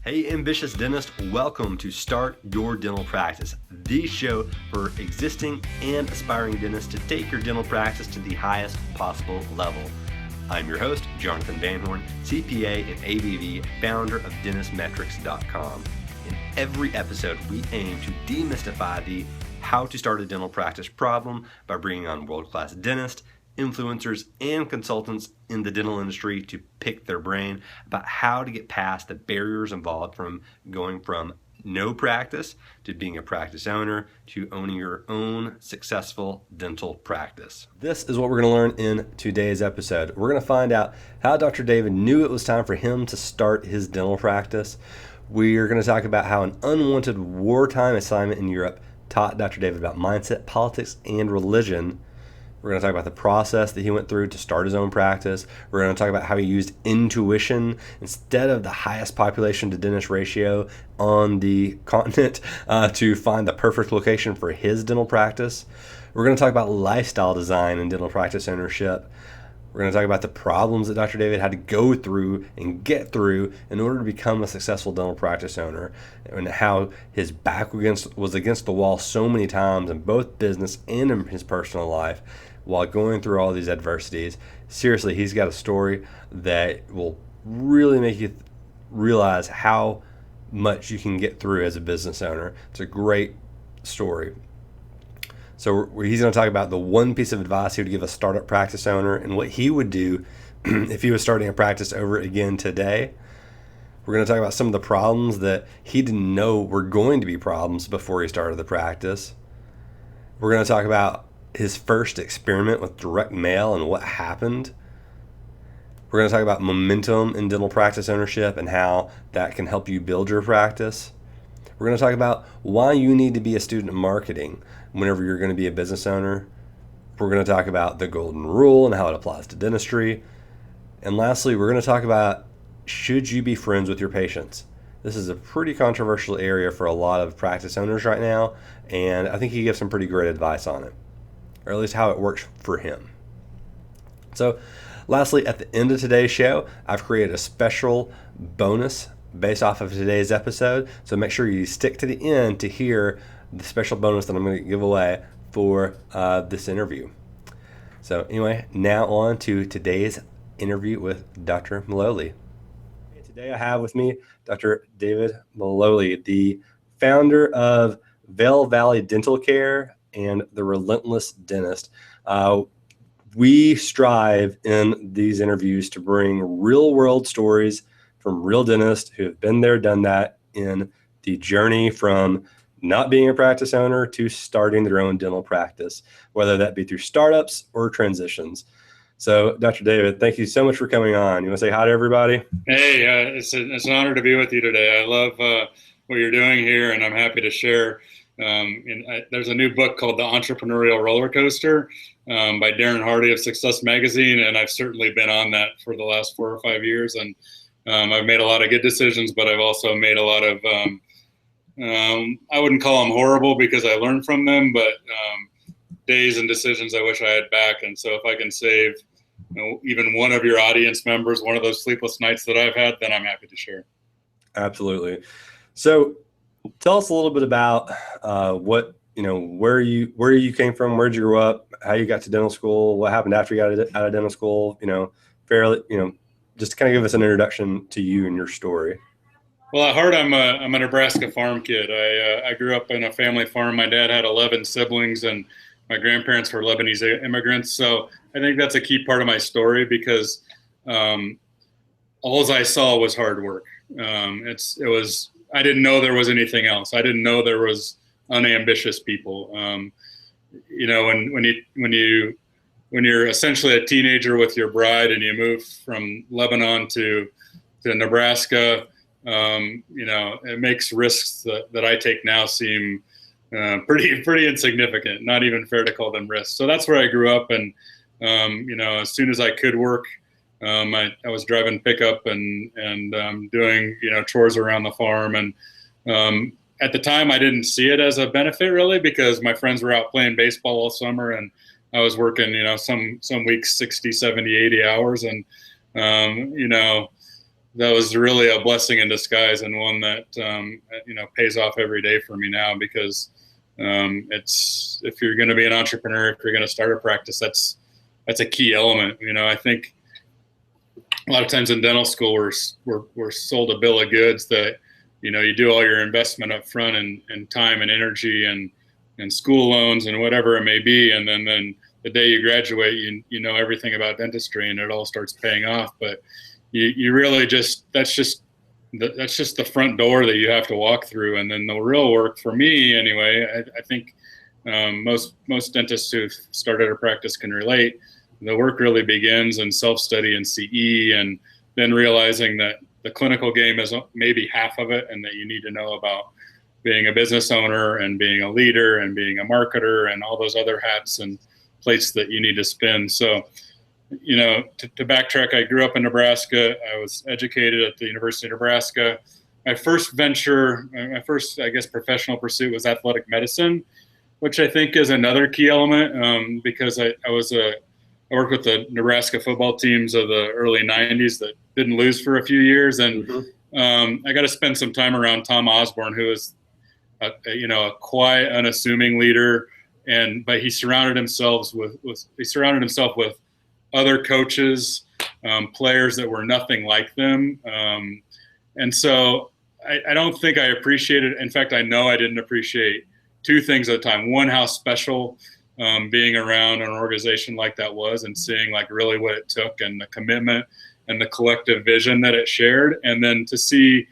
Hey, ambitious dentist, welcome to Start Your Dental Practice, the show for existing and aspiring dentists to take your dental practice to the highest possible level. I'm your host, Jonathan Van Horn, CPA and ABV, founder of dentistmetrics.com. In every episode, we aim to demystify the how to start a dental practice problem by bringing on world-class dentists, influencers, and consultants in the dental industry to pick their brain about how to get past the barriers involved from going from no practice to being a practice owner to owning your own successful dental practice. This is what we're going to learn in today's episode. We're going to find out how Dr. David knew it was time for him to start his dental practice. We're going to talk about how an unwanted wartime assignment in Europe taught Dr. David about mindset, politics, and religion. We're going to talk about the process that he went through to start his own practice. We're going to talk about how he used intuition instead of the highest population to dentist ratio on the continent to find the perfect location for his dental practice. We're going to talk about lifestyle design and dental practice ownership. We're going to talk about the problems that Dr. David had to go through and get through in order to become a successful dental practice owner, and how his back was against the wall so many times in both business and in his personal life while going through all these adversities. Seriously, he's got a story that will really make you realize how much you can get through as a business owner. It's a great story. So he's going to talk about the one piece of advice he would give a startup practice owner and what he would do if he was starting a practice over again today. We're going to talk about some of the problems that he didn't know were going to be problems before he started the practice. We're going to talk about his first experiment with direct mail and what happened. We're going to talk about momentum in dental practice ownership and how that can help you build your practice. We're going to talk about why you need to be a student of marketing whenever you're going to be a business owner. We're going to talk about the golden rule and how it applies to dentistry. And lastly, we're going to talk about, should you be friends with your patients? This is a pretty controversial area for a lot of practice owners right now, and I think he gives some pretty great advice on it, or at least how it works for him. So lastly, at the end of today's show, I've created a special bonus based off of today's episode. So make sure you stick to the end to hear the special bonus that I'm going to give away for this interview. So anyway, now on to today's interview with Dr. Maloely. Today I have with me Dr. David Maloely, the founder of Vail Valley Dental Care and the Relentless Dentist. We strive in these interviews to bring real world stories from real dentists who have been there, done that in the journey from not being a practice owner to starting their own dental practice, whether that be through startups or transitions. So, Dr. David, thank you so much for coming on. You want to say hi to everybody? Hey, it's an honor to be with you today. I love what you're doing here, and I'm happy to share. There's a new book called The Entrepreneurial Roller Coaster by Darren Hardy of Success Magazine, and I've certainly been on that for the last 4 or 5 years. And I've made a lot of good decisions, but I've also made a lot of, I wouldn't call them horrible because I learned from them, but days and decisions I wish I had back. And so if I can save even one of your audience members one of those sleepless nights that I've had, then I'm happy to share. Absolutely. So tell us a little bit about where you came from, where'd you grow up, how you got to dental school, what happened after you got out of dental school, just to kind of give us an introduction to you and your story. Well, at heart, I'm a Nebraska farm kid. I grew up in a family farm. My dad had 11 siblings, and my grandparents were Lebanese immigrants. So I think that's a key part of my story because all I saw was hard work. I didn't know there was anything else. I didn't know there was unambitious people. When you're essentially a teenager with your bride and you move from Lebanon to Nebraska, it makes risks that I take now seem pretty insignificant. Not even fair to call them risks. So that's where I grew up, and as soon as I could work, I was driving pickup and doing chores around the farm. And at the time, I didn't see it as a benefit really because my friends were out playing baseball all summer, and I was working some weeks 60, 70, 80 hours, and that was really a blessing in disguise, and one that pays off every day for me now, because it's, if you're going to be an entrepreneur, if you're going to start a practice, that's a key element. I think a lot of times in dental school we're sold a bill of goods that you do all your investment up front, and time and energy and school loans and whatever it may be, and then the day you graduate, you know everything about dentistry, and it all starts paying off. But you really that's just the front door that you have to walk through, and then the real work, for me anyway, I think most dentists who've started a practice can relate. The work really begins in self-study and CE, and then realizing that the clinical game is maybe half of it, and that you need to know about being a business owner and being a leader and being a marketer and all those other hats and plates that you need to spin. So, to backtrack, I grew up in Nebraska. I was educated at the University of Nebraska. My first, I guess, professional pursuit was athletic medicine, which I think is another key element, because I worked with the Nebraska football teams of the early 90s that didn't lose for a few years. And I got to spend some time around Tom Osborne, who was a quiet, unassuming leader. But he surrounded himself with other coaches, players that were nothing like them. And so I don't think I appreciated, in fact, I know I didn't appreciate two things at the time. One, how special being around an organization like that was, and seeing like really what it took, and the commitment and the collective vision that it shared. And then to see,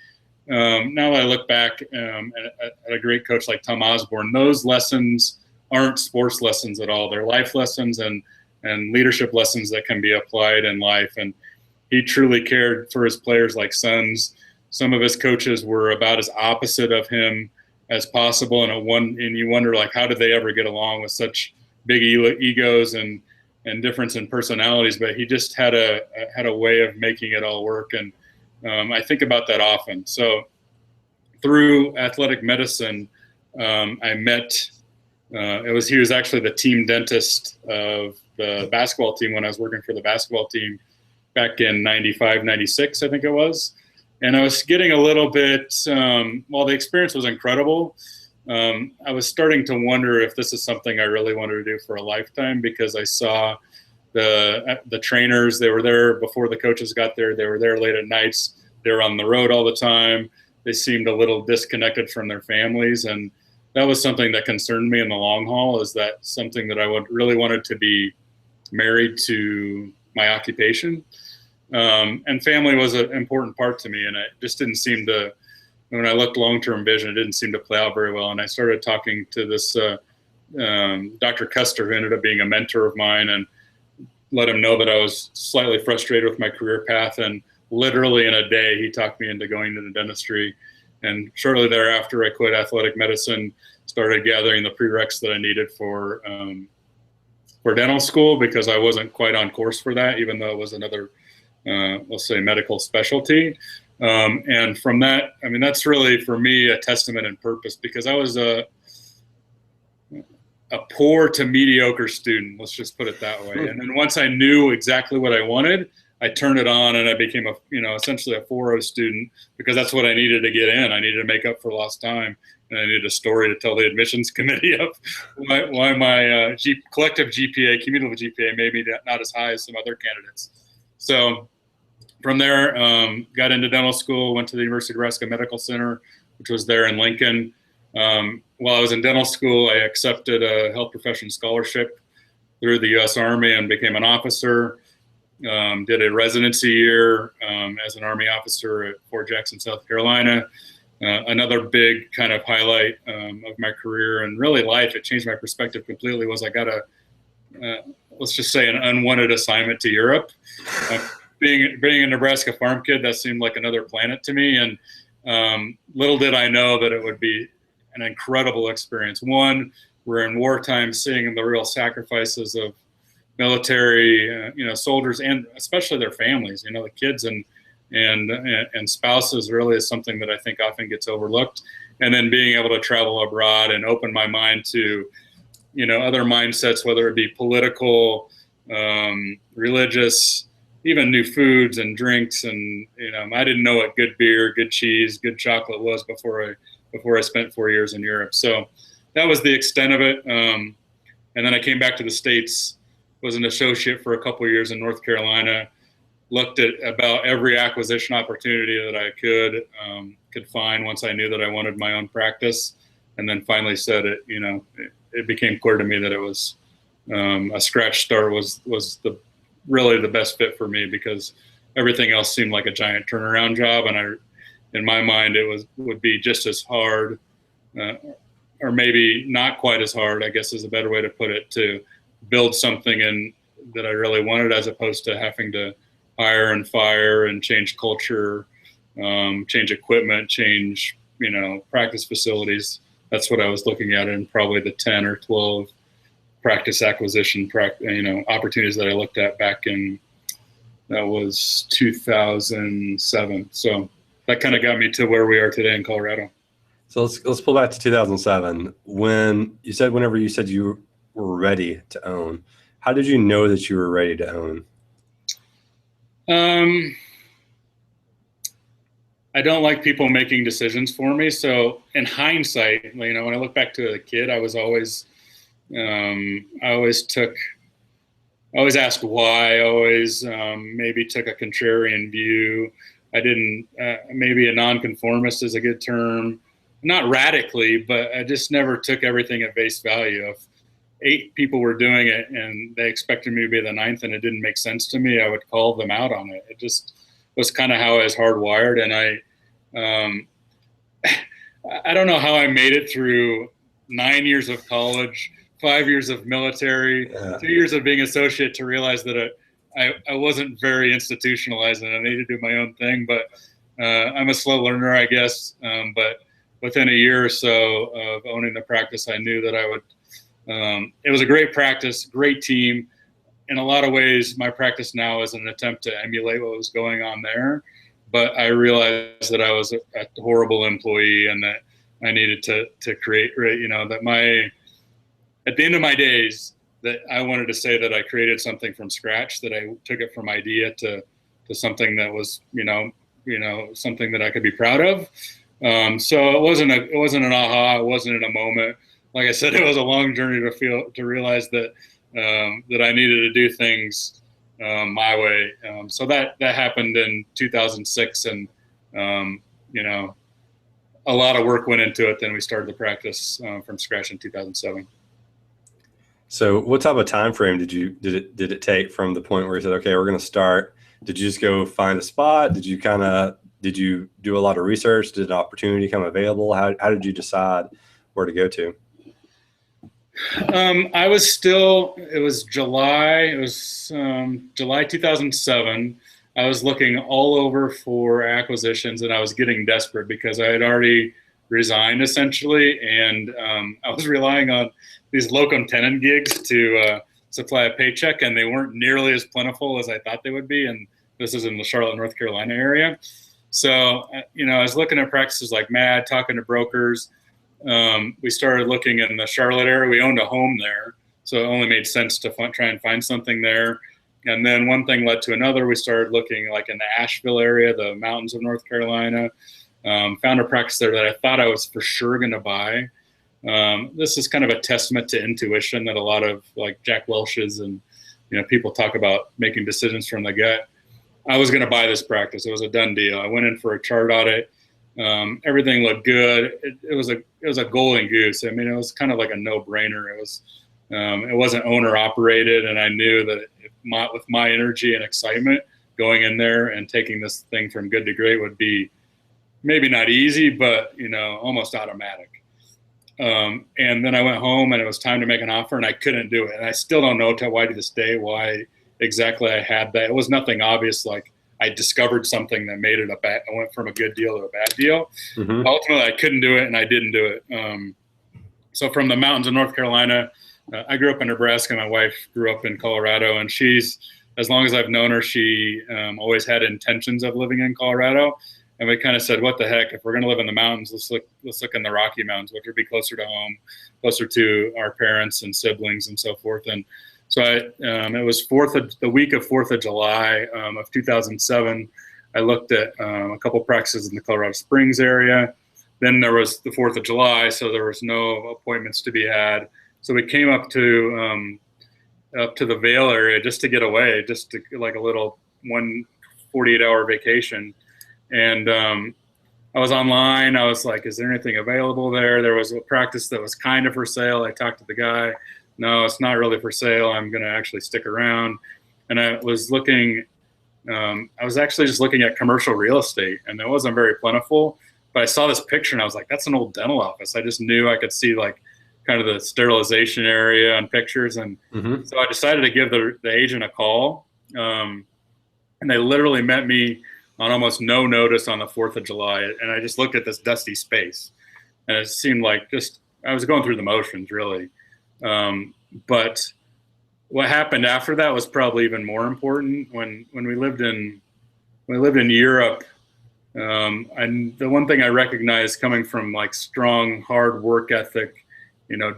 now that I look back at a great coach like Tom Osborne, those lessons aren't sports lessons at all. They're life lessons and leadership lessons that can be applied in life. And he truly cared for his players like sons. Some of his coaches were about as opposite of him as possible, and you wonder, like, how did they ever get along with such big egos and difference in personalities? But he just had a way of making it all work, and I think about that often. So through athletic medicine, I met. He was actually the team dentist of the basketball team when I was working for the basketball team back in 95, 96, I think it was. And I was getting a little bit, while the experience was incredible, I was starting to wonder if this is something I really wanted to do for a lifetime, because I saw the trainers. They were there before the coaches got there. They were there late at nights. They were on the road all the time. They seemed a little disconnected from their families. And that was something that concerned me in the long haul. Is that something that I really wanted to be married to my occupation? And family was an important part to me, and it just didn't seem to, when I looked long-term vision, it didn't seem to play out very well. And I started talking to this Dr. Custer, who ended up being a mentor of mine, and let him know that I was slightly frustrated with my career path. And literally in a day, he talked me into going into dentistry. And shortly thereafter, I quit athletic medicine, started gathering the prereqs that I needed for dental school, because I wasn't quite on course for that, even though it was another let's say medical specialty. And from that, I mean, that's really for me a testament and purpose, because I was a poor to mediocre student, let's just put it that way. And then once I knew exactly what I wanted, I turned it on, and I became essentially a 4.0 student, because that's what I needed to get in. I needed to make up for lost time, and I needed a story to tell the admissions committee of why my collective GPA, cumulative GPA, maybe not as high as some other candidates. So from there, got into dental school, went to the University of Nebraska Medical Center, which was there in Lincoln. While I was in dental school, I accepted a health profession scholarship through the U.S. Army and became an officer. Did a residency year as an Army officer at Fort Jackson, South Carolina. Another big kind of highlight of my career and really life, it changed my perspective completely, was I got let's just say an unwanted assignment to Europe. Being a Nebraska farm kid, that seemed like another planet to me. And little did I know that it would be an incredible experience. One, we're in wartime, seeing the real sacrifices of military, soldiers, and especially their families. The kids and spouses really is something that I think often gets overlooked. And then being able to travel abroad and open my mind to, other mindsets, whether it be political, religious, even new foods and drinks, and I didn't know what good beer, good cheese, good chocolate was before I spent 4 years in Europe. So that was the extent of it. And then I came back to the States, was an associate for a couple of years in North Carolina, looked at about every acquisition opportunity that I could find once I knew that I wanted my own practice, and then finally said it became clear to me that it was a scratch start was really the best fit for me, because everything else seemed like a giant turnaround job, and in my mind it would be just as hard, or maybe not quite as hard, I guess is a better way to put it, to build something that I really wanted, as opposed to having to hire and fire and change culture, change equipment, change practice facilities. That's what I was looking at in probably the 10 or 12 practice acquisition opportunities that I looked at back in, that was 2007. So that kind of got me to where we are today in Colorado. So let's pull back to 2007. Whenever you said you were ready to own, how did you know that you were ready to own? I don't like people making decisions for me. So in hindsight, when I look back to a kid, I always asked why. I always maybe took a contrarian view. I didn't. Maybe a nonconformist is a good term. Not radically, but I just never took everything at face value. If 8 people were doing it and they expected me to be the 9th and it didn't make sense to me, I would call them out on it. It just was kind of how I was hardwired. And I don't know how I made it through 9 years of college, 5 years of military, 2 years of being associate, to realize that I wasn't very institutionalized and I needed to do my own thing. But I'm a slow learner, I guess. But within a year or so of owning the practice, I knew that I would. It was a great practice, great team. In a lot of ways, my practice now is an attempt to emulate what was going on there. But I realized that I was a horrible employee, and that I needed to create, that at the end of my days, that I wanted to say that I created something from scratch, that I took it from idea to something that was, something that I could be proud of. So it wasn't an aha. It wasn't in a moment. Like I said, it was a long journey to realize that I needed to do things my way. So that happened in 2006, and a lot of work went into it. Then we started the practice from scratch in 2007. So what type of time frame did it take from the point where you said, okay, we're going to start? Did you just go find a spot? Did you do a lot of research? Did an opportunity come available? How did you decide where to go to? It was July 2007. I was looking all over for acquisitions, and I was getting desperate because I had already resigned essentially. And I was relying on these locum tenens gigs to supply a paycheck, and they weren't nearly as plentiful as I thought they would be. And this is in the Charlotte, North Carolina area. So, I was looking at practices like mad, talking to brokers. We started looking in the Charlotte area. We owned a home there, so it only made sense to try and find something there. And then one thing led to another. We started looking like in the Asheville area, the mountains of North Carolina. Found a practice there that I thought I was for sure going to buy. This is kind of a testament to intuition that a lot of like Jack Welch's and people talk about making decisions from the gut. I was going to buy this practice. It was a done deal. I went in for a chart audit. Everything looked good. It was a golden goose. I mean, it was kind of like a no-brainer. It wasn't owner operated, and I knew that with my energy and excitement going in there and taking this thing from good to great would be maybe not easy, but almost automatic. And then I went home, and it was time to make an offer, and I couldn't do it. And I still don't know to this day why exactly I had that. It was nothing obvious, like I discovered something that made it I went from a good deal to a bad deal. Mm-hmm. Ultimately, I couldn't do it, and I didn't do it. So from the mountains of North Carolina, I grew up in Nebraska. My wife grew up in Colorado, and as long as I've known her, she always had intentions of living in Colorado. And we kind of said, what the heck, if we're going to live in the mountains, let's look in the Rocky Mountains, which would be closer to home, closer to our parents and siblings and so forth. And so it was the week of 4th of July of 2007. I looked at a couple practices in the Colorado Springs area. Then there was the 4th of July, so there was no appointments to be had. So we came up to the Vail area just to get away, just to like a little 48-hour vacation. And I was online. I was like, is there anything available there? There was a practice that was kind of for sale. I talked to the guy. No, it's not really for sale. I'm going to actually stick around. And I was looking, I was actually just looking at commercial real estate, and it wasn't very plentiful. But I saw this picture and I was like, that's an old dental office. I just knew I could see like kind of the sterilization area on pictures. And so I decided to give the agent a call. And they literally met me on almost no notice on the 4th of July. And I just looked at this dusty space, and it seemed like I was going through the motions, really. But what happened after that was probably even more important. When we lived in Europe, and the one thing I recognized coming from like strong, hard work ethic,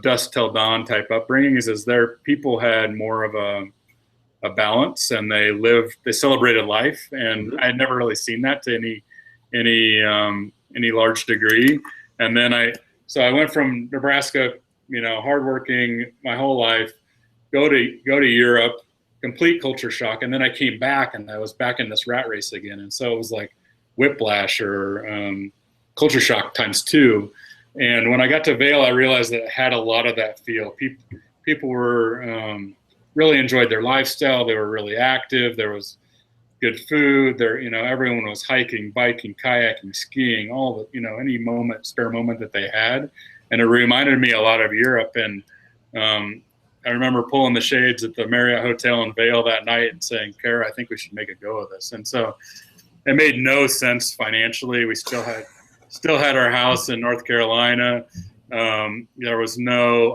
dusk till dawn type upbringings, is their people had more of a balance, and they celebrated life. And I had never really seen that to any large degree. And then I went from Nebraska, hardworking my whole life, go to Europe, complete culture shock. And then I came back and I was back in this rat race again. And so it was like whiplash or culture shock times 2. And when I got to Vail, I realized that it had a lot of that feel. People were really enjoyed their lifestyle. They were really active. There was good food. Everyone was hiking, biking, kayaking, skiing, all the, any spare moment that they had. And it reminded me a lot of Europe. And I remember pulling the shades at the Marriott Hotel in Vail that night and saying, Kara, I think we should make a go of this. And so it made no sense financially. We still had our house in North Carolina. I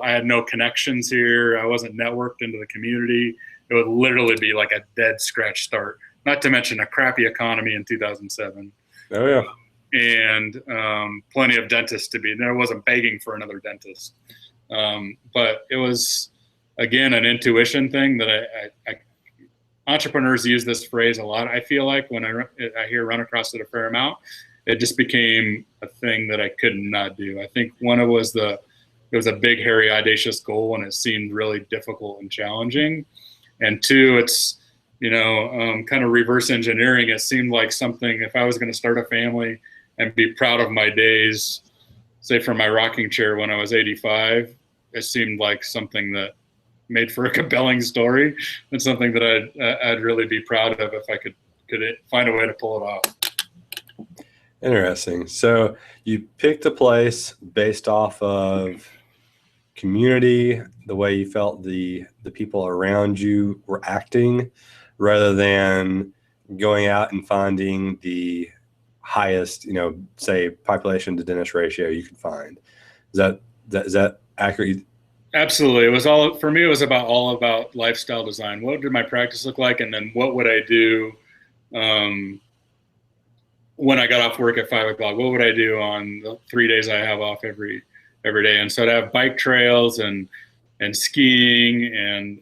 had no connections here. I wasn't networked into the community. It would literally be like a dead scratch start, not to mention a crappy economy in 2007. Oh yeah. And plenty of dentists to be there. I wasn't begging for another dentist. But it was, again, an intuition thing that entrepreneurs use this phrase a lot. I feel like when I hear run across it a fair amount, it just became a thing that I could not do. I think one, it was a big, hairy, audacious goal, and it seemed really difficult and challenging. And 2, it's, kind of reverse engineering. It seemed like something, if I was going to start a family and be proud of my days, say from my rocking chair when I was 85, it seemed like something that made for a compelling story and something that I'd really be proud of if I could find a way to pull it off. Interesting. So you picked a place based off of community, the way you felt the people around you were acting, rather than going out and finding the highest, say population to dentist ratio you could find. Is that accurate? Absolutely. It was all about lifestyle design. What did my practice look like? And then what would I do when I got off work at 5 o'clock? What would I do on the 3 days I have off every day? And so to have bike trails and skiing and,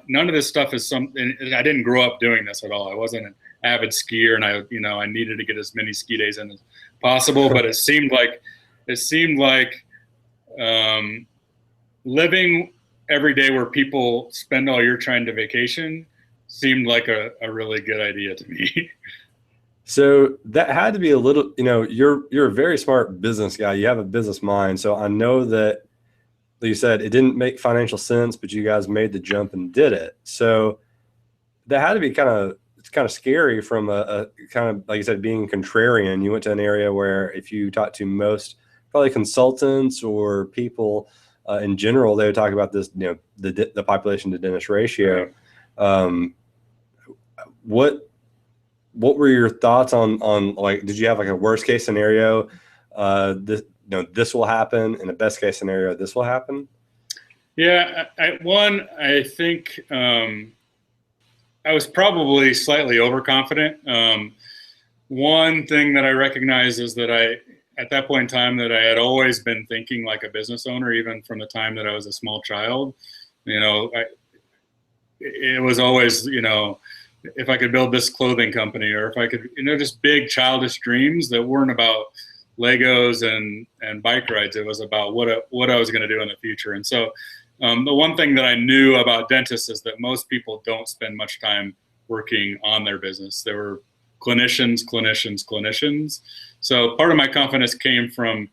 none of this stuff is something, I didn't grow up doing this at all. I wasn't an avid skier, and I needed to get as many ski days in as possible, but it seemed like living every day where people spend all year trying to vacation seemed like a really good idea to me. So that had to be a little, you're a very smart business guy. You have a business mind. So I know that, like you said, it didn't make financial sense, but you guys made the jump and did it. So that had to be kind of scary from a kind of, like you said, being contrarian. You went to an area where if you talk to most probably consultants or people in general, they would talk about this, the population to dentist ratio. What were your thoughts on like, did you have like a worst case scenario? This will happen, and a best case scenario, this will happen. Yeah. I think I was probably slightly overconfident. one thing that I recognize is that at that point in time, that I had always been thinking like a business owner, even from the time that I was a small child. It was always, if I could build this clothing company, or if I could, just big childish dreams that weren't about Legos and bike rides. It was about what I was going to do in the future. And so the one thing that I knew about dentists is that most people don't spend much time working on their business. They were clinicians. So part of my confidence came from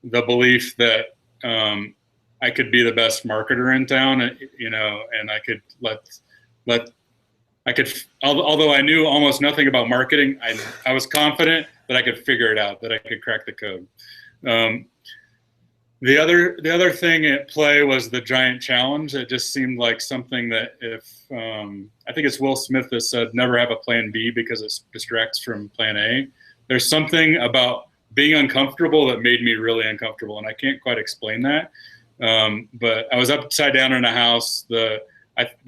the belief that I could be the best marketer in town, and I could although I knew almost nothing about marketing, I was confident that I could figure it out, that I could crack the code. The other thing at play was the giant challenge. It just seemed like something that I think it's Will Smith that said, never have a plan B because it distracts from plan A. There's something about being uncomfortable that made me really uncomfortable, and I can't quite explain that. But I was upside down in a house. The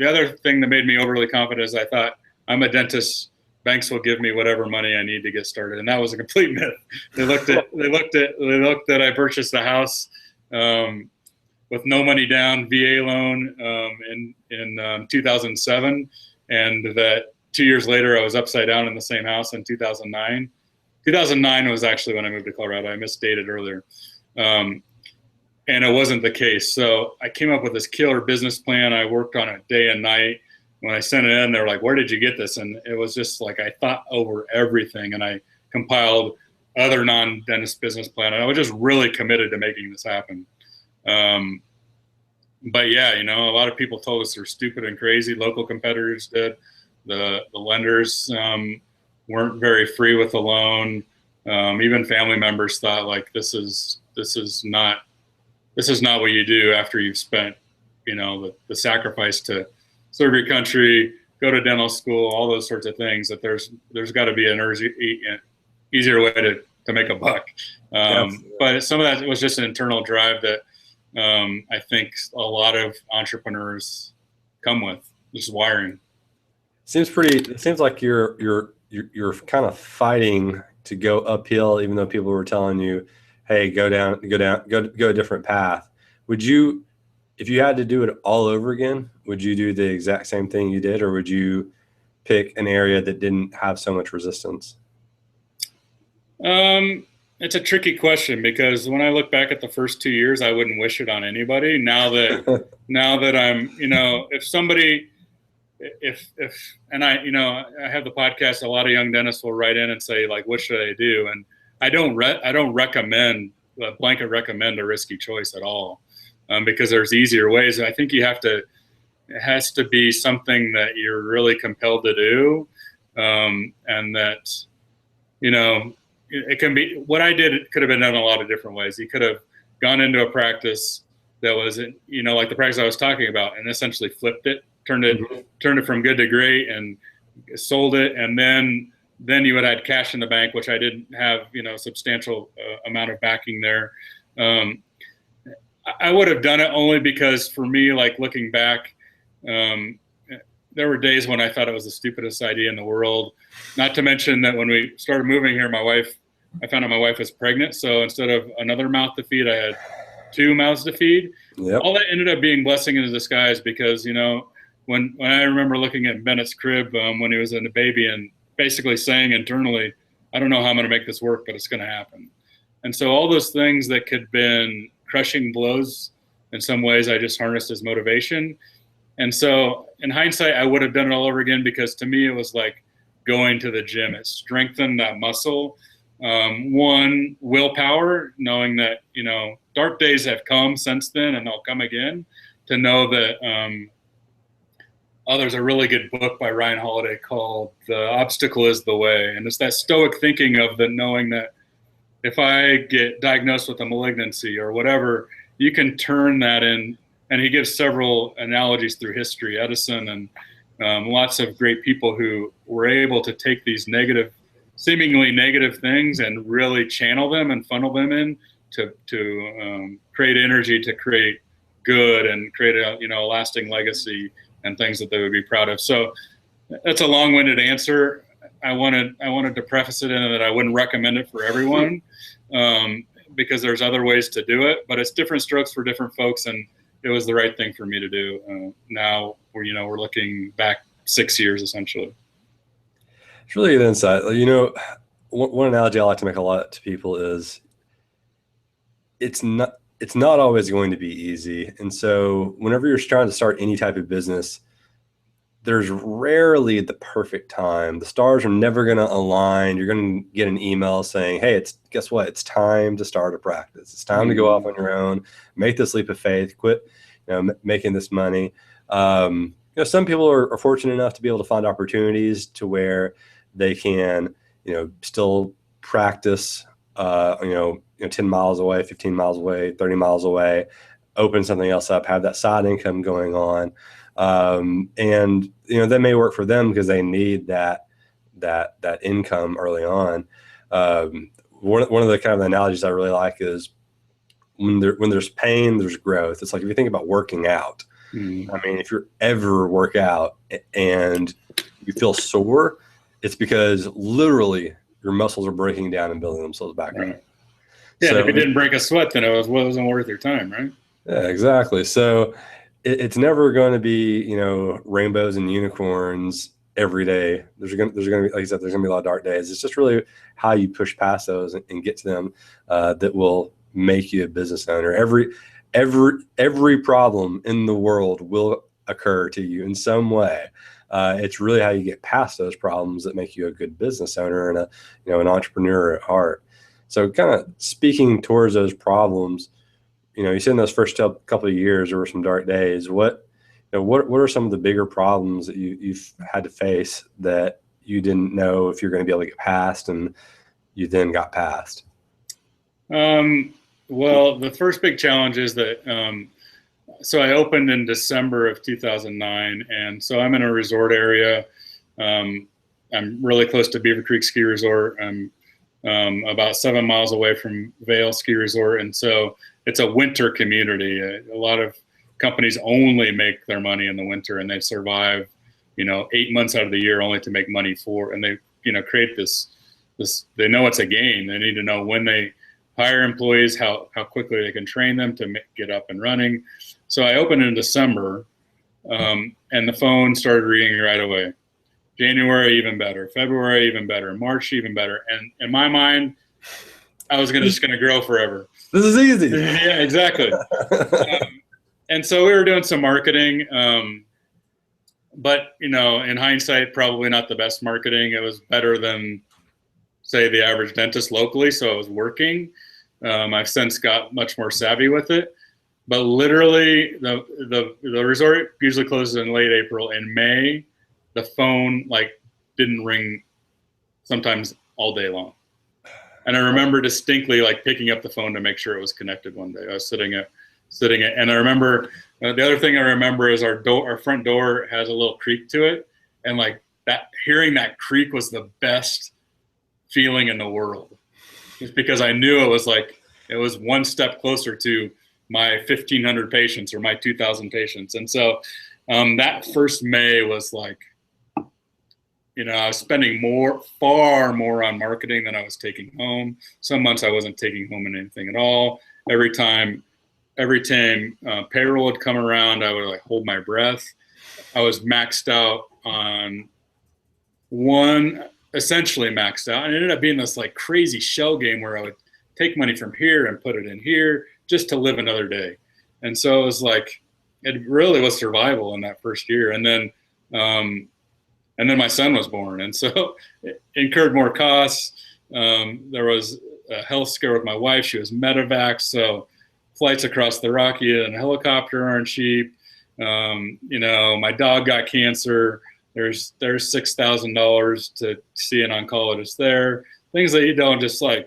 other thing that made me overly confident is I thought, I'm a dentist. Banks will give me whatever money I need to get started, and that was a complete myth. They looked that I purchased the house with no money down, VA loan in 2007, and that 2 years later I was upside down in the same house in 2009. 2009 was actually when I moved to Colorado. I misdated earlier. And it wasn't the case. So I came up with this killer business plan. I worked on it day and night. When I sent it in, they were like, where did you get this? And it was just like, I thought over everything, and I compiled other non-dentist business plan. And I was just really committed to making this happen. But yeah, a lot of people told us we're stupid and crazy. Local competitors did. The lenders weren't very free with the loan. Even family members thought like, this is not what you do after you've spent, the sacrifice to serve your country, go to dental school, all those sorts of things. That there's got to be an easier way to make a buck. But some of that was just an internal drive that I think a lot of entrepreneurs come with, just wiring. It seems like you're kind of fighting to go uphill, even though people were telling you, hey, go a different path. Would you, if you had to do it all over again, would you do the exact same thing you did, or would you pick an area that didn't have so much resistance? It's a tricky question, because when I look back at the first 2 years, I wouldn't wish it on anybody. Now that I'm, if somebody, and I have the podcast, a lot of young dentists will write in and say, like, what should I do? And I don't recommend a risky choice at all, because there's easier ways. And I think it has to be something that you're really compelled to do. And that, it can be, what I did, it could have been done a lot of different ways. You could have gone into a practice that was, like the practice I was talking about, and essentially flipped it, turned it from good to great, and sold it. And then you would have had cash in the bank, which I didn't have, substantial amount of backing there. I would have done it only because, for me, like looking back, there were days when I thought it was the stupidest idea in the world. Not to mention that when we started moving here, I found out my wife was pregnant. So instead of another mouth to feed, I had 2 mouths to feed. Yep. All that ended up being blessing in disguise, because, when I remember looking at Bennett's crib when he was a baby, and basically saying internally, I don't know how I'm going to make this work, but it's going to happen. And so all those things that could have been crushing blows, in some ways, I just harnessed as motivation. And so in hindsight, I would have done it all over again, because to me, it was like going to the gym. It strengthened that muscle. One, willpower, knowing that, dark days have come since then, and they'll come again, to know that, there's a really good book by Ryan Holiday called The Obstacle is the Way. And it's that stoic thinking of the knowing that if I get diagnosed with a malignancy or whatever, you can turn that in. And he gives several analogies through history, Edison and lots of great people who were able to take these seemingly negative things and really channel them and funnel them in to create energy, to create good, and create a lasting legacy and things that they would be proud of. So that's a long-winded answer. I wanted to preface it in that I wouldn't recommend it for everyone, because there's other ways to do it, but it's different strokes for different folks, and it was the right thing for me to do. Now we're looking back 6 years essentially. It's really good insight. One analogy I like to make a lot to people is it's not always going to be easy. And so whenever you're trying to start any type of business, there's rarely the perfect time. The stars are never going to align. You're going to get an email saying, hey, guess what? It's time to start a practice. It's time to go off on your own, make this leap of faith, quit, making this money. Some people are fortunate enough to be able to find opportunities to where they can, still practice, 10 miles away, 15 miles away, 30 miles away, open something else up, have that side income going on. And that may work for them because they need that income early on. One of the kind of analogies I really like is when there's pain, there's growth. It's like if you think about working out. I mean, if you ever work out and you feel sore, it's because literally your muscles are breaking down and building themselves back up. Right. Yeah, so, if you didn't break a sweat, then it wasn't worth your time, right? Yeah, exactly. So it's never going to be, rainbows and unicorns every day. There's going to be, like you said, there's going to be a lot of dark days. It's just really how you push past those and get to them that will make you a business owner. Every problem in the world will occur to you in some way. It's really how you get past those problems that make you a good business owner and an entrepreneur at heart. So kind of speaking towards those problems, you said in those first couple of years, there were some dark days. What are some of the bigger problems that you've had to face that you didn't know if you're going to be able to get past and you then got past? Well, the first big challenge is that, so I opened in December of 2009. And so I'm in a resort area. I'm really close to Beaver Creek Ski Resort. I'm about 7 miles away from Vail Ski Resort. And so it's a winter community. A lot of companies only make their money in the winter, and they survive, 8 months out of the year only to make money and they, create this, they know it's a game. They need to know when they hire employees, how quickly they can train them to get up and running. So I opened in December, and the phone started ringing right away. January, even better. February, even better. March, even better. And in my mind, I was just going to grow forever. This is easy. Yeah, exactly. And so we were doing some marketing, but, in hindsight, probably not the best marketing. It was better than, say, the average dentist locally, so it was working. I've since got much more savvy with it. But literally, the resort usually closes in late April. In May, the phone didn't ring sometimes all day long. And I remember distinctly picking up the phone to make sure it was connected one day. I was sitting at, and I remember the other thing I remember is our front door has a little creak to it, and hearing that creak was the best feeling in the world, just because I knew it was one step closer to my 1,500 patients or my 2,000 patients. And so that first May was I was spending far more on marketing than I was taking home. Some months I wasn't taking home anything at all. Every time payroll would come around, I would hold my breath. I was maxed out on essentially maxed out. And it ended up being this crazy shell game where I would take money from here and put it in here just to live another day. And so it was it really was survival in that first year. And then my son was born. And so it incurred more costs. There was a health scare with my wife. She was medevac. So flights across the Rocky and a helicopter aren't cheap. My dog got cancer. There's $6,000 to see an oncologist there. Things that you don't just I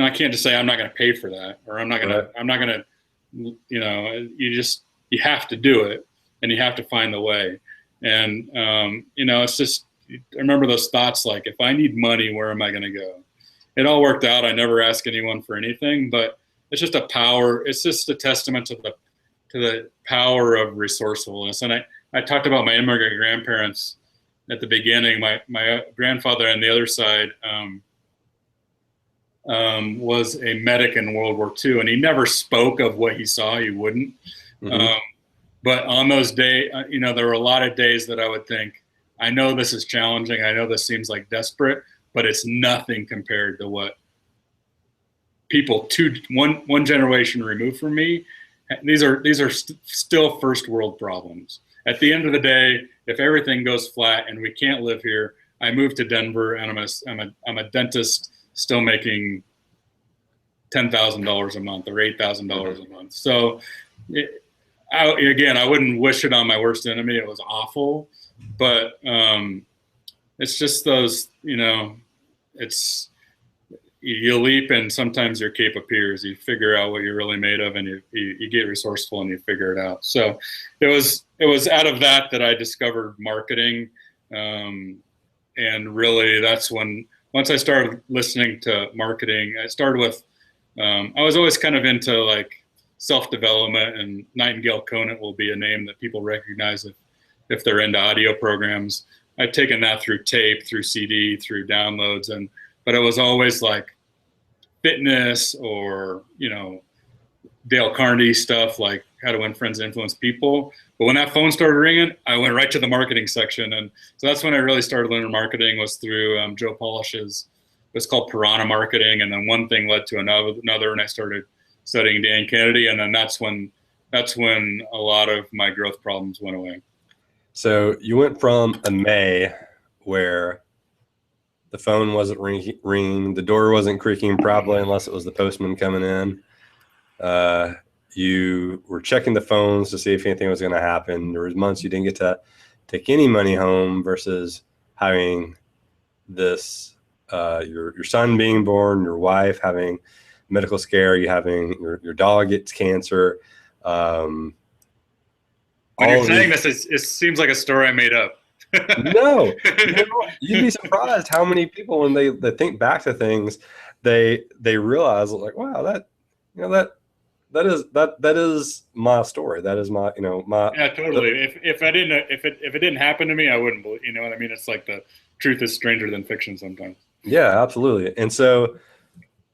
can't just say I'm not going to pay for that, or I'm not going to, you have to do it, and you have to find the way. And, it's just, I remember those thoughts, if I need money, where am I going to go? It all worked out. I never asked anyone for anything, but it's just it's just a testament to the power of resourcefulness. And I talked about my immigrant grandparents. at the beginning, my grandfather on the other side was a medic in World War II, and he never spoke of what he saw. He wouldn't. Mm-hmm. But on those days, there were a lot of days that I would think, I know this is challenging. I know this seems like desperate, but it's nothing compared to what people one generation removed from me. These are still first world problems. At the end of the day, if everything goes flat and we can't live here, I moved to Denver, and I'm a dentist still making $10,000 a month or $8,000 a month. So I wouldn't wish it on my worst enemy. It was awful, but it's just those, it's, you leap and sometimes your cape appears. You figure out what you're really made of, and you get resourceful and you figure it out. So it was out of that I discovered marketing. And really that's when, once I started listening to marketing, I started with, I was always kind of into like self-development, and Nightingale Conant will be a name that people recognize if they're into audio programs. I've taken that through tape, through CD, through downloads, but it was always like fitness or, Dale Carnegie stuff, like How to Win Friends and Influence People. But when that phone started ringing, I went right to the marketing section. And so that's when I really started learning marketing, was through Joe Polish's, it's called Piranha Marketing. And then one thing led to another, and I started studying Dan Kennedy. And then that's when a lot of my growth problems went away. So you went from a May where the phone wasn't ringing, the door wasn't creaking probably, unless it was the postman coming in. You were checking the phones to see if anything was going to happen. There was months you didn't get to take any money home, versus having this, your son being born, your wife having medical scare, you having your dog gets cancer. When you're saying this, it seems like a story I made up. No, you'd be surprised how many people, when they think back to things, they realize, like, wow, that is my story. That is my, my. Yeah, totally. If it didn't happen to me, I wouldn't believe. You know what I mean? It's like the truth is stranger than fiction sometimes. Yeah, absolutely. And so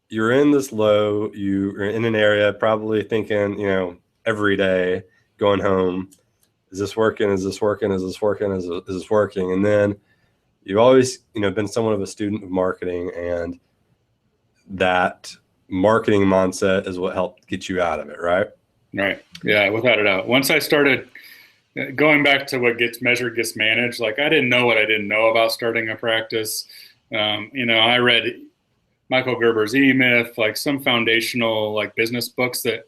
you're in this low. You're in an area, probably thinking, every day, going home, is this working? Is this working? Is this working? Is this working? And then you've always, been somewhat of a student of marketing, and that marketing mindset is what helped get you out of it, right? Right. Yeah, without a doubt. Once I started going back to what gets measured gets managed, like I didn't know what I didn't know about starting a practice. I read Michael Gerber's E-Myth, like some foundational like business books that,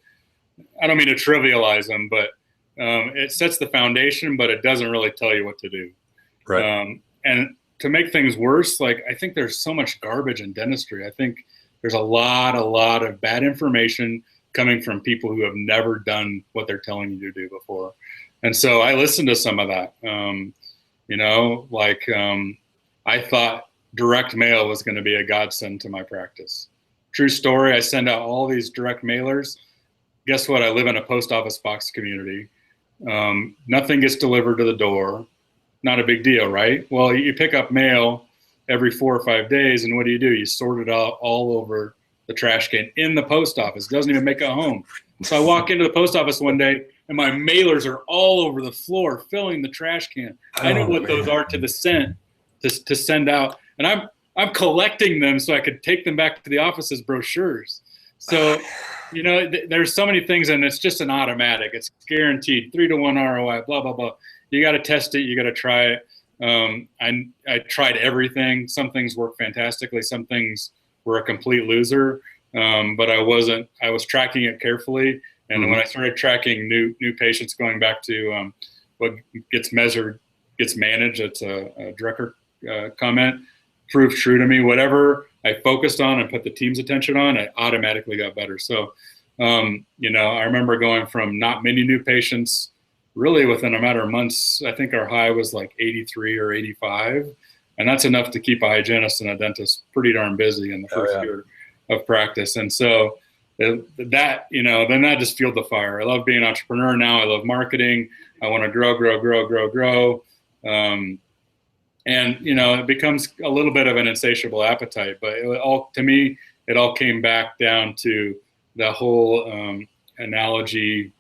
I don't mean to trivialize them, but it sets the foundation, but it doesn't really tell you what to do. Right. And to make things worse, like I think there's so much garbage in dentistry. I think there's a lot of bad information coming from people who have never done what they're telling you to do before. And so I listened to some of that. I thought direct mail was going to be a godsend to my practice. True story. I send out all these direct mailers. Guess what? I live in a post office box community. Nothing gets delivered to the door. Not a big deal, right? Well, you pick up mail every 4 or 5 days, and what do? You sort it out all over the trash can in the post office. It doesn't even make it home. So I walk into the post office one day, and my mailers are all over the floor, filling the trash can. I know what those are to send out, and I'm collecting them so I could take them back to the office as brochures. So, there's so many things, and it's just an automatic. It's guaranteed 3-to-1 ROI, blah, blah, blah. You got to test it. You got to try it. I tried everything. Some things worked fantastically. Some things were a complete loser. But I was tracking it carefully. And when I started tracking new patients, going back to what gets measured gets managed, it's a Drucker comment, proved true to me. Whatever I focused on and put the team's attention on, I automatically got better. So, I remember going from not many new patients, really within a matter of months. I think our high was like 83 or 85. And that's enough to keep a hygienist and a dentist pretty darn busy in the first year of practice. And so then that just fueled the fire. I love being an entrepreneur now. I love marketing. I want to grow. And, it becomes a little bit of an insatiable appetite, but to me, it all came back down to the whole analogy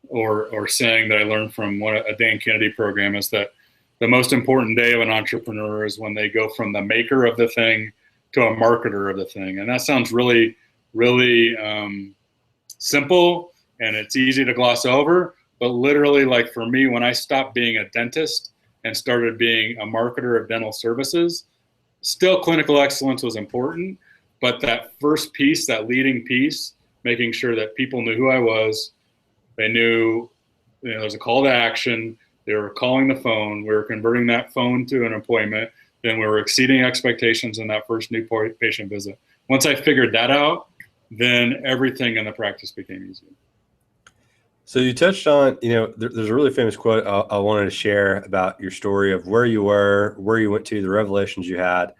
or saying that I learned from a Dan Kennedy program, is that the most important day of an entrepreneur is when they go from the maker of the thing to a marketer of the thing. And that sounds really, really simple, and it's easy to gloss over. But literally, like for me, when I stopped being a dentist and started being a marketer of dental services, still clinical excellence was important. But that first piece, that leading piece, making sure that people knew who I was, they knew there was a call to action, they were calling the phone, we were converting that phone to an appointment, then we were exceeding expectations in that first new patient visit. Once I figured that out, then everything in the practice became easier. So you touched on, there's a really famous quote I wanted to share about your story of where you were, where you went to, the revelations you had.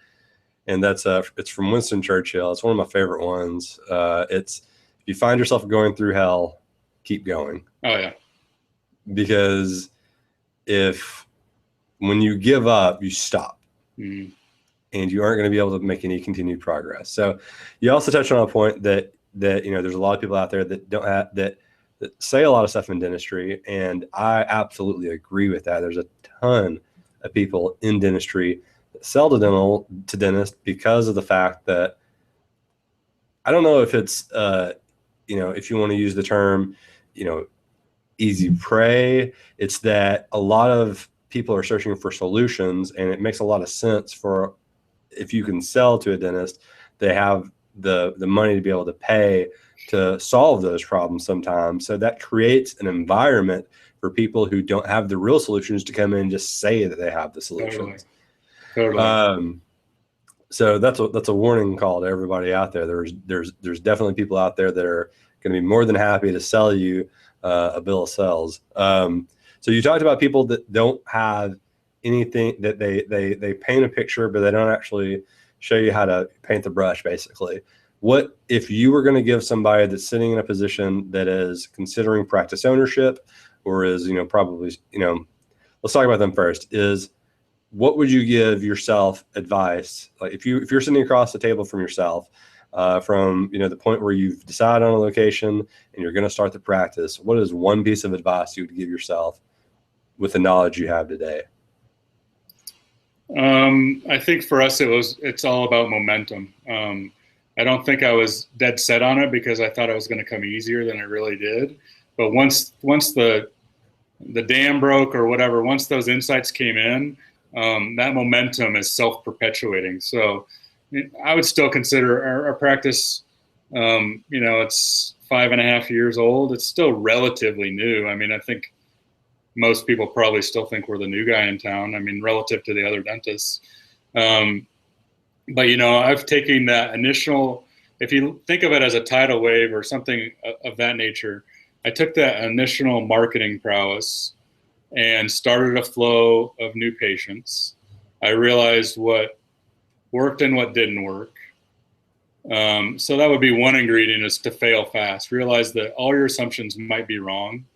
And it's from Winston Churchill. It's one of my favorite ones. It's, if you find yourself going through hell, keep going. Oh yeah. Because when you give up, you stop. Mm-hmm. And you aren't going to be able to make any continued progress. So you also touched on a point that there's a lot of people out there that don't have that say a lot of stuff in dentistry, and I absolutely agree with that. There's a ton of people in dentistry that sell to dentists because of the fact that, I don't know if it's if you want to use the term easy prey, it's that a lot of people are searching for solutions, and it makes a lot of sense for, if you can sell to a dentist, they have the money to be able to pay to solve those problems sometimes. So that creates an environment for people who don't have the real solutions to come in and just say that they have the solutions. Totally. So that's a warning call to everybody out there. There's definitely people out there that are going to be more than happy to sell you a bill of sales. So you talked about people that don't have anything, that they paint a picture, but they don't actually show you how to paint the brush, basically. What if you were going to give somebody that's sitting in a position that is considering practice ownership, or is, probably, let's talk about them first, what would you give yourself advice? Like if you're sitting across the table from yourself, from, the point where you've decided on a location and you're going to start the practice, what is one piece of advice you would give yourself with the knowledge you have today? I think for us, it's all about momentum. I don't think I was dead set on it because I thought it was going to come easier than it really did. But once the dam broke or whatever, once those insights came in, that momentum is self-perpetuating. So I would still consider our practice, it's 5.5 years old. It's still relatively new. I mean, I think most people probably still think we're the new guy in town. I mean, relative to the other dentists. But, I've taken that initial, if you think of it as a tidal wave or something of that nature, I took that initial marketing prowess and started a flow of new patients. I realized what worked and what didn't work. So that would be one ingredient, is to fail fast. Realize that all your assumptions might be wrong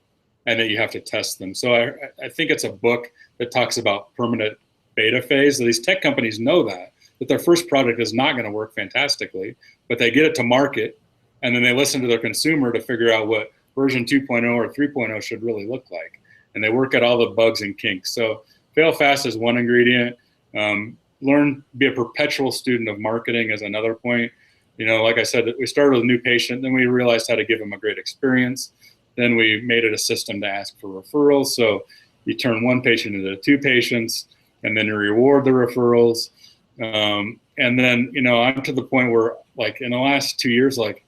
and that you have to test them. So I think it's a book that talks about permanent beta phase. So these tech companies know that their first product is not going to work fantastically, but they get it to market, and then they listen to their consumer to figure out what version 2.0 or 3.0 should really look like. And they work at all the bugs and kinks. So fail fast is one ingredient. Be a perpetual student of marketing is another point. Like I said, we started with a new patient, then we realized how to give them a great experience. Then we made it a system to ask for referrals. So you turn one patient into 2 patients, and then you reward the referrals. And then, I'm to the point where, like, in the last 2 years, like,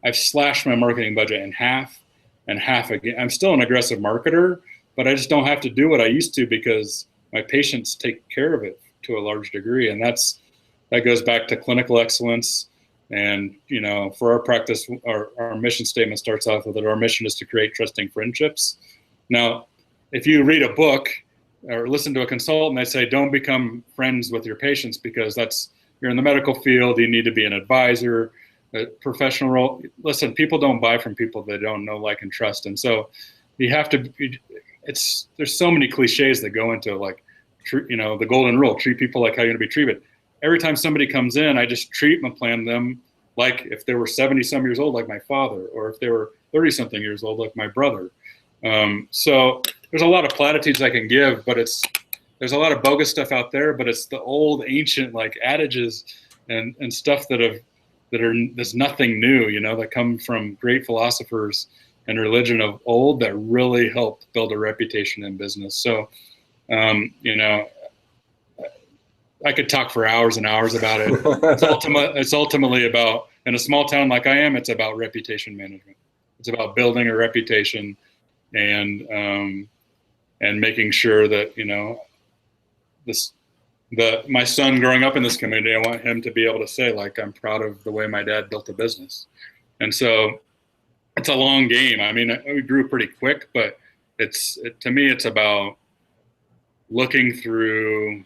I've slashed my marketing budget in half and half again. I'm still an aggressive marketer, but I just don't have to do what I used to because my patients take care of it to a large degree. And that goes back to clinical excellence. And, for our practice, our mission statement starts off with it. Our mission is to create trusting friendships. Now, if you read a book or listen to a consultant, they say, don't become friends with your patients because you're in the medical field. You need to be an advisor, a professional role. Listen, people don't buy from people they don't know, like, and trust. And so you have to, there's so many cliches that go into, like, the golden rule, treat people like how you're going to be treated. Every time somebody comes in, I just treatment plan them like if they were 70 some years old, like my father, or if they were 30 something years old, like my brother. So there's a lot of platitudes I can give, but there's a lot of bogus stuff out there, but it's the old ancient like adages and stuff that's nothing new, that come from great philosophers and religion of old that really helped build a reputation in business. So, I could talk for hours and hours about it. It's ultimately about, in a small town like I am, it's about reputation management. It's about building a reputation and making sure that, my son growing up in this community, I want him to be able to say, like, I'm proud of the way my dad built a business. And so it's a long game. I mean, we grew pretty quick, but to me, it's about looking through.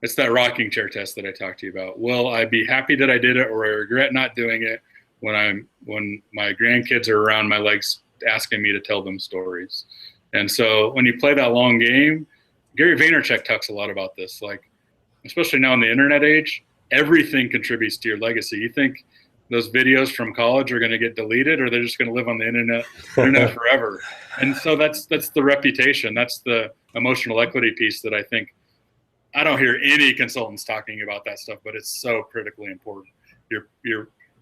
It's that rocking chair test that I talked to you about. Will I be happy that I did it, or I regret not doing it when my grandkids are around my legs asking me to tell them stories? And so when you play that long game, Gary Vaynerchuk talks a lot about this, like, especially now in the internet age, everything contributes to your legacy. You think those videos from college are going to get deleted, or they're just going to live on the internet forever? And so that's the reputation. That's the emotional equity piece that I think, I don't hear any consultants talking about that stuff, but it's so critically important. Your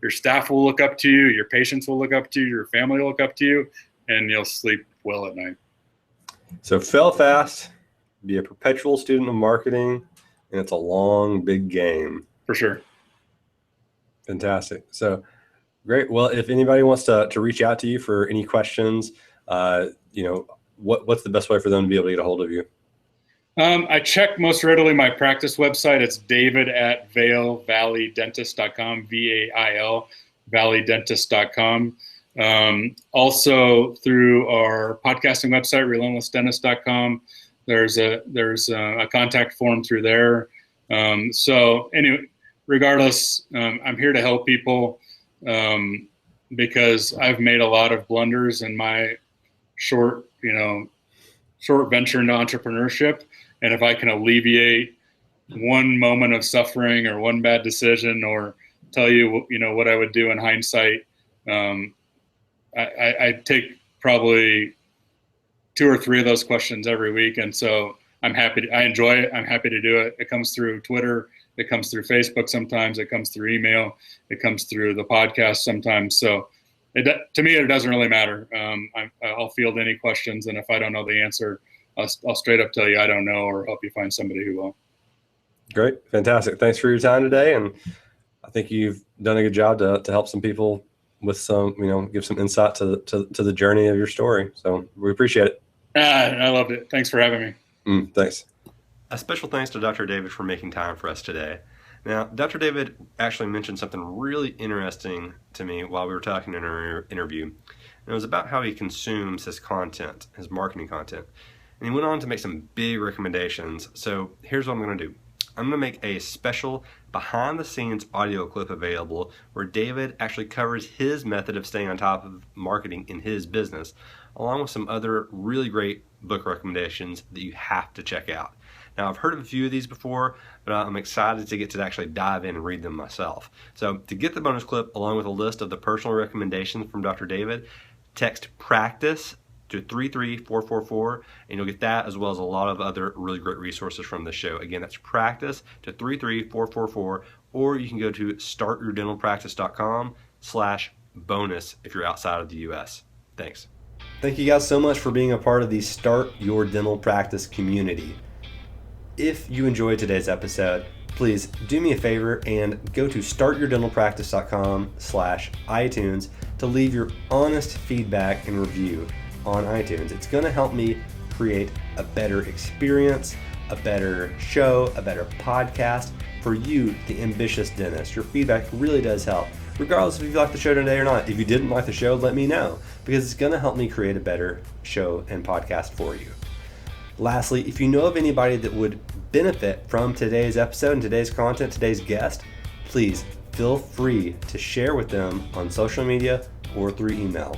staff will look up to you, your patients will look up to you, your family will look up to you, and you'll sleep well at night. So fail fast, be a perpetual student of marketing, and it's a long, big game. For sure. Fantastic. So great. Well, if anybody wants to reach out to you for any questions, what's the best way for them to be able to get a hold of you? I check most readily my practice website. It's david@vailvalleydentist.com, VAIL, valleydentist.com. Also through our podcasting website, relentlessdentist.com, there's a contact form through there. So anyway, regardless, I'm here to help people because I've made a lot of blunders in my short venture into entrepreneurship. And if I can alleviate one moment of suffering or one bad decision, or tell you, what I would do in hindsight, I take probably 2 or 3 of those questions every week. And so I enjoy it. I'm happy to do it. It comes through Twitter. It comes through Facebook sometimes. It comes through email. It comes through the podcast sometimes. So to me, it doesn't really matter. I'll field any questions. And if I don't know the answer, I'll straight up tell you I don't know, or help you find somebody who will. Great. Fantastic. Thanks for your time today. And I think you've done a good job to help some people with some, give some insight to the journey of your story. So we appreciate it. I loved it. Thanks for having me. Thanks. A special thanks to Dr. David for making time for us today. Now, Dr. David actually mentioned something really interesting to me while we were talking in our interview. And it was about how he consumes his content, his marketing content. And he went on to make some big recommendations. So here's what I'm going to do. I'm going to make a special behind-the-scenes audio clip available where David actually covers his method of staying on top of marketing in his business, along with some other really great book recommendations that you have to check out. Now, I've heard of a few of these before, but I'm excited to get to actually dive in and read them myself. So to get the bonus clip, along with a list of the personal recommendations from Dr. David, text PRACTICE to 33444, and you'll get that as well as a lot of other really great resources from the show. Again, that's PRACTICE to 33444, or you can go to startyourdentalpractice.com/bonus if you're outside of the US. Thanks. Thank you guys so much for being a part of the Start Your Dental Practice community. If you enjoyed today's episode, please do me a favor and go to startyourdentalpractice.com/iTunes to leave your honest feedback and review on iTunes. It's going to help me create a better experience, a better show, a better podcast for you, the ambitious dentist. Your feedback really does help, regardless if you like the show today or not. If you didn't like the show, let me know, because it's going to help me create a better show and podcast for you. Lastly, if you know of anybody that would benefit from today's episode and today's content, today's guest, please feel free to share with them on social media or through email.